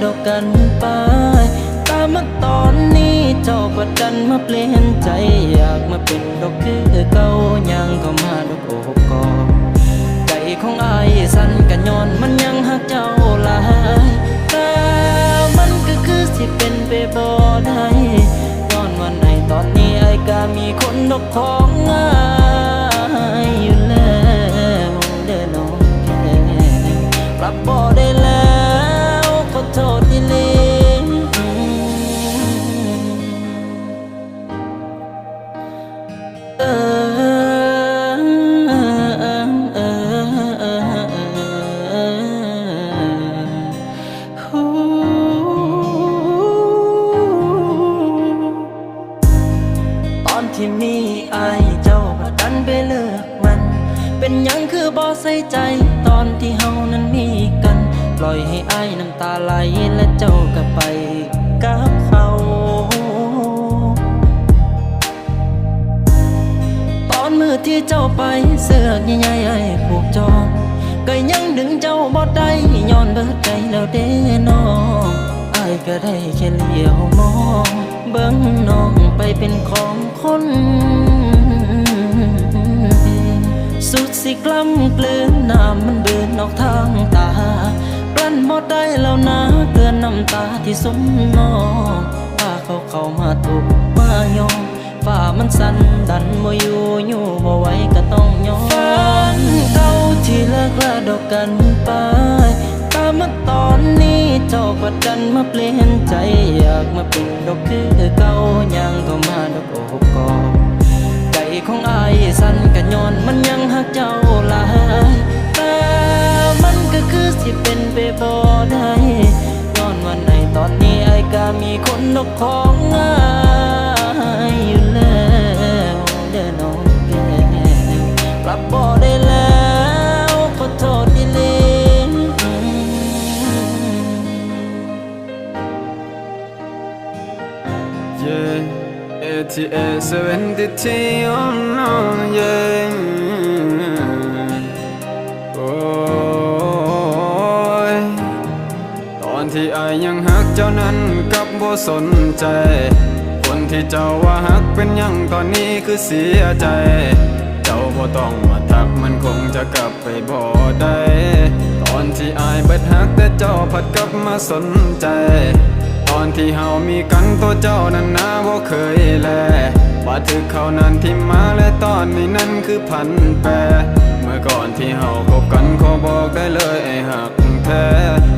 อกกันไปตามมาตอนนี้เจ้าก็ดันมาเปลี่ยนใจอยากมาเป็นดอกคือเก่ายังเข้ามาดอกโอบกอดใจของอายสั่นกันย้อนมันยังหักเจ้าหลายแต่มันก็คือสิเป็นไปบ่ได้ย้อนวันในตอนนี้อายก็มีคนดอกของอายอยู่แล้วเด้อน้องแค่ปรับบ่ได้แล้วขอโทษอีหลีที่มีอายเจ้าก็ดันไปเลิกมันเป็นหยังคือบ่ใส่ใจตอนที่เฮานั้นมีกันปล่อยให้อายน้ำตาไหลและเจ้าก็ไปกับเขาตอนมือที่เจ้าไปเสื้อใหญ่ๆไอ้ผูกจองก็ยังดึงเจ้าบ่ได้ย้อนเบิดใจแล้วเด้น้องอายก็ได้แค่เลี้ยวมองเบิ่งน้องไปเป็นของคนสุดสิกล้ำกลืนน้ำมันเบืนออกทางตากลั้นบ่ได้แล้วนะเกินน้ำตาที่สุมน้องพาเขาเข้ามาถูกมายอมฝ่ามันสั่นดันบ่อยู่บ่ไหวก็ต้องยอมฝันเก่าที่เลิกลาดอกกันไปตามมาตอนนี้เจ้าก็ดันมาเปลี่ยนใจอยากมาเป็นดอกคือเก่ายังเข้ามาดอกโอบกอดใจของอายสั่นกันย้อนมันยังหักเจ้าหลายแต่มันก็คือสิเป็นไปบ่ได้ย้อนวันในตอนนี้อายก็มีคนดอกของอายอยู่แล้วเด้อน้องแก้วปรับบ่ได้แล้วขอโทษอีหลี ATA 73 oh no yeah โอ้ยตอนที่อายยังฮักเจ้านั้นกับบ่สนใจคนที่เจ้าว่าฮักเป็นยังตอนนี้คือเสียใจเจ้าบ่ต้องมาทักมันคงจะกลับไปบ่ได้ตอนที่อายเบิดฮักแต่เจ้าผัดกลับมาสนใจตอนที่เฮามีกันตัวเจ้านั้นนะบ่เคยแลว่าถึกเขานั้นที่มาและตอนนี้นั้นคือพันแปรเมื่อก่อนที่เฮาคบกันขอบอกได้เลยไอ้หักแท้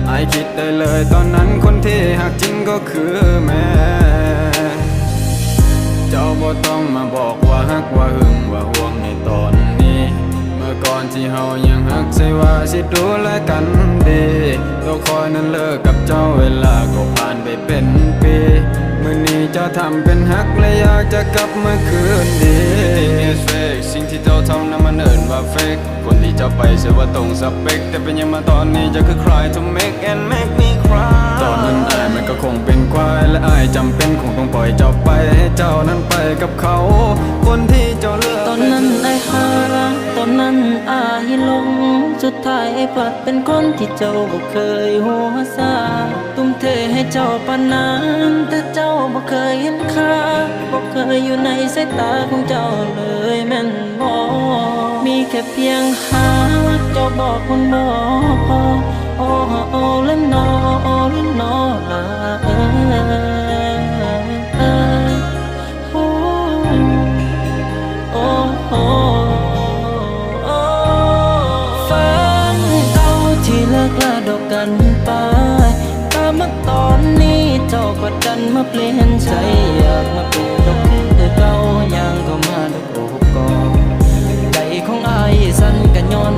ไอ้คิดได้เลยตอนนั้นคนที่หักจริงก็คือแม่เจ้าบ่ต้องมาบอกว่าฮักว่าหึงว่าห่วงในตอนนี้เมื่อก่อนที่เฮายังฮักใส่ว่าสิดูแลกันดีตัวคอยนั้นเลิกกับเจ้าเวลาก็ผ่านไปเป็นปีมื้อนี้เจ้าทำเป็นฮักและอยากจะกลับมาคืนดี It's fake สิ่งที่เจ้าทำนั้นมันเอิ้นว่า fake คนที่เจ้าไปเชื่อว่าตรงสเปคแต่เป็นยังมาตอนนี้จะคือ cry to make and make me cry ตอนนั้นอายมันก็คงเป็นควายและอายจำเป็นคงต้องปล่อยเจ้าไปให้เจ้านั้นไปกับเขาคนที่เจ้าเลือกตอนนั้นไอ้หารักตอนนั้นอายหลงสุดท้ายไอ้พลัดเป็นคนที่เจ้าบ่เคยหัวซาทุ่มเทให้เจ้าปานนั้นแต่เจ้าบ่เคยเห็นค่าบ่เคยอยู่ในสายตาของเจ้าเลยแม่นบ่มีแค่เพียงหาเจ้าบอกมันบ่พอโอ้โอ้ละนอโอ้ละนอลาโอ้โอ้ฝันเก่าที่เลิกลาดอกกันไปตามมาตอนนี้เจ้าก็ดันมาเปลี่ยนใจอยากมาเป็นดอกคือเก่ายังเข้ามาดอกโอบกอดใจของอายสั่นกันย้อน